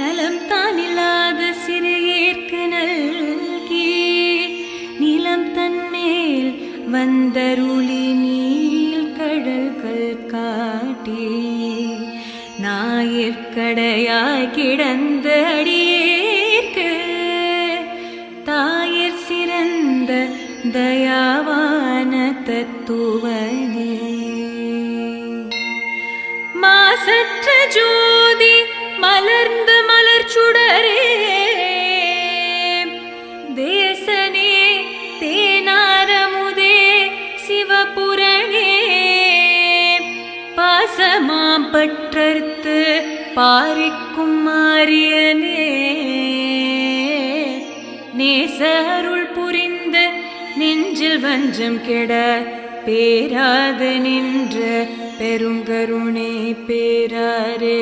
நலம் தானில்லாத சிறியேற்கு நல்கி நிலம் தன்மேல் வந்தருளி நீல் கடல்கள் காட்டி ஞாயிற்கடையாய் கிடந்த அடியேற்கு தாயிற் சிறந்த தயாவான தத்துவனே. மாசற்ற ஜோதி மலர்ந்த மலர் சுடரே தேசனே தேனாரமுதே சிவபுரணே பாசமாம் பற்றறுத்து பாரிக்கும் மாரியனே நேச அருள் புரிந்த நெஞ்சில் வஞ்சம் கெட பேராது நின்ற பெருங்கருணை பேராரே.